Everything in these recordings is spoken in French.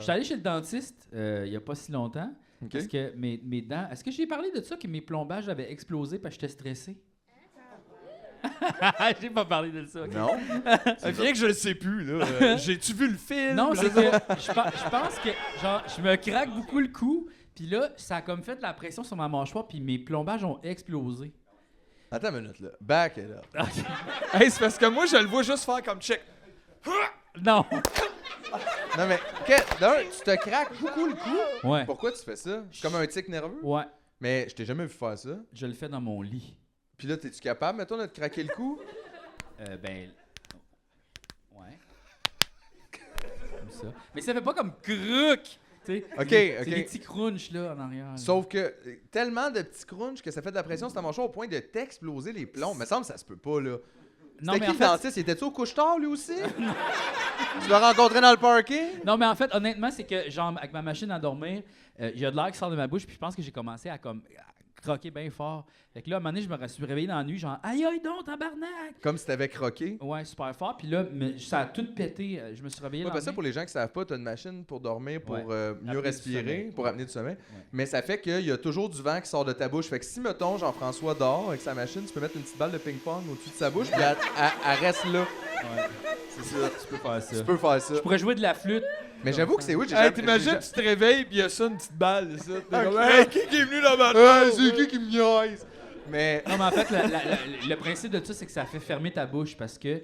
suis allé chez le dentiste il n'y a pas si longtemps. OK. Parce que mes dents... Est-ce que j'ai parlé de ça, que mes plombages avaient explosé parce que j'étais stressé? J'ai pas parlé de ça. ok. Non. C'est vrai que je le sais plus, là. J'ai-tu vu le film? Non, c'est que je pense que genre, je me craque beaucoup le cou, puis là, ça a comme fait de la pression sur ma mâchoire, puis mes plombages ont explosé. Attends une minute, là. Back it up. Hey, c'est parce que moi, je le vois juste faire comme check. Non! Non, mais, d'un, tu te craques beaucoup le cou. Ouais. Pourquoi tu fais ça? Comme un tic nerveux? Ouais, Mais je t'ai jamais vu faire ça. je le fais dans mon lit. Puis là, t'es-tu capable, mettons, de te craquer le cou? Ben... Ouais. Comme ça. Mais ça fait pas comme crouk! Tu sais, OK, c'est OK. des petits crunchs, là, en arrière. là. Sauf que tellement de petits crunchs que ça fait de la pression sur ta mâchoire au point de t'exploser les plombs. Me semble que ça se peut pas, là. Non, C'était mais qui en le fait... dentiste? Il était-tu au couche-tard, lui aussi? Tu l'as rencontré dans le parking? Non, mais en fait, honnêtement, c'est que, genre, avec ma machine à dormir, il y a de l'air qui sort de ma bouche, puis je pense que j'ai commencé à, comme, à croquer bien fort. Fait que là, à un moment donné, je me suis réveillé dans la nuit, genre, aïe, aïe, donc, tabarnak! Comme si t'avais croqué. Ouais, super fort. Puis là, ça a tout pété. Je me suis réveillé Ouais, le parce que ça, lendemain. pour les gens qui savent pas, t'as une machine pour dormir, pour Ouais. mieux Apnée du respirer, sommeil. pour apnée du sommeil. Ouais. Mais ça fait qu'il y a toujours du vent qui sort de ta bouche. Fait que si, mettons, Jean-François dort avec sa machine, tu peux mettre une petite balle de ping-pong au-dessus de sa bouche, puis elle reste là. Ouais. C'est ça. Tu peux faire ça. Tu peux faire ça. Je pourrais jouer de la flûte. Mais j'avoue que c'est oui, Hey, t'imagines, tu te réveilles pis y a ça, une petite balle, ça. T'es comme, Ok. hey, qui est venu là-bas? C'est qui me niaise? Mais Non, mais en fait, le principe de ça, c'est que ça fait fermer ta bouche parce que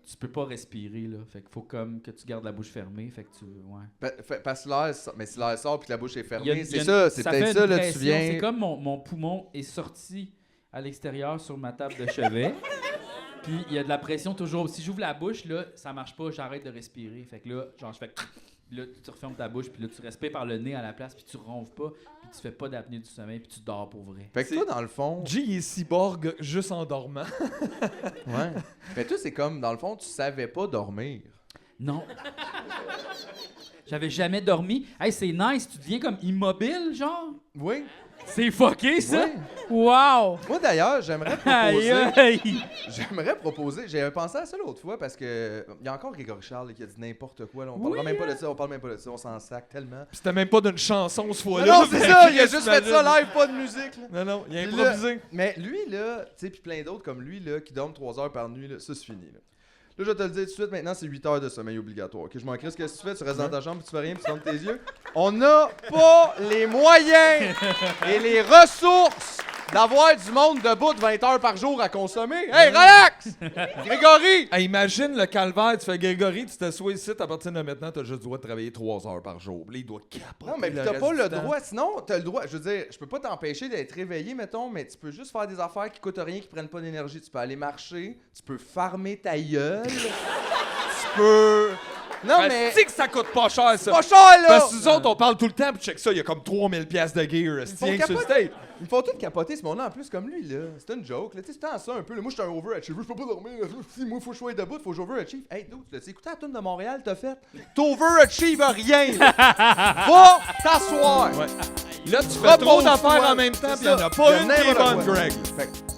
tu peux pas respirer, là. Fait qu'il faut comme que tu gardes la bouche fermée. Fait que tu... Ouais. parce que l'air sort, mais si l'air sort puis que la bouche est Il y a- fermée, il y c'est a- ça, c'est fait peut-être une ça, là, tu pression. viens. C'est comme mon poumon est sorti à l'extérieur sur ma table de chevet. Puis il y a de la pression toujours. Si j'ouvre la bouche, là, ça marche pas, j'arrête de respirer. Fait que là, genre, je fais... Puis là, tu refermes ta bouche, puis là, tu respires par le nez à la place, puis tu ronfles pas, puis tu fais pas d'apnée du sommeil, puis tu dors pour vrai. Fait que toi, dans le fond, G est cyborg juste en dormant. ouais. Mais toi, c'est comme, dans le fond, tu savais pas dormir. Non. J'avais jamais dormi. Hey, c'est nice, tu deviens comme immobile, genre. Oui. C'est fucké, ça. Oui. Wow. Moi, d'ailleurs, j'aimerais Aïe, proposer. aïe. J'avais pensé à ça l'autre fois parce que. Il y a encore Grégory Charles là, qui a dit n'importe quoi. Là. On Oui, parlera même pas de ça, on parle même pas de ça, on s'en sac tellement. Pis c'était même pas d'une chanson ce Non, fois-là. non, c'est ça, il a juste fait T'imagines? ça live, pas de musique. Là. Non, non, il a Puis improvisé. là, mais lui, là, tu sais, puis plein d'autres comme lui, là, qui dorment 3 heures par nuit, là, ça, c'est fini. Là, je vais te le dire tout de suite, maintenant, c'est 8 heures de sommeil obligatoire. Ok, je m'en crisse, qu'est-ce que tu fais? Tu restes dans ta chambre, puis tu fais rien, puis tu fermes tes yeux. On n'a pas les moyens et les ressources d'avoir du monde debout de 20 heures par jour à consommer. Hey, relax! Grégory! Hey, imagine le calvaire, tu fais Grégory, tu t'assois ici, à partir de maintenant, t'as juste le droit de travailler 3 heures par jour. Là, il doit capoter. Non, mais le t'as reste pas du le temps. droit. Sinon, t'as le droit. Je veux dire, je peux pas t'empêcher d'être réveillé, mettons, mais tu peux juste faire des affaires qui coûtent rien, qui prennent pas d'énergie. Tu peux aller marcher, tu peux farmer ta gueule. Tu peux. Non, mais. C'est que ça coûte pas cher, ça. Pas cher, là! Parce que nous autres, on parle tout le temps, puis check ça, il y a comme 3000$ de gear. Ils font Tiens, sur le capoter. stage. Ils font tout capoter ce monde-là en plus comme lui, là. C'est une joke, là. Tu sais, c'est tant ça un peu. Là. Moi, je suis un overachiever, je peux pas dormir. Si moi, faut que je sois debout, faut que j'overachieve. Hey, dude, tu l'as écouté la tune de Montréal, t'as fait? T'overachieves rien! Va t'asseoir! Ouais. Là, tu fais Repose-toi. trop d'affaires en même temps, C'est puis il y en ça. a pas Il y a une qui est n'importe bonne, quoi. Greg. Fait que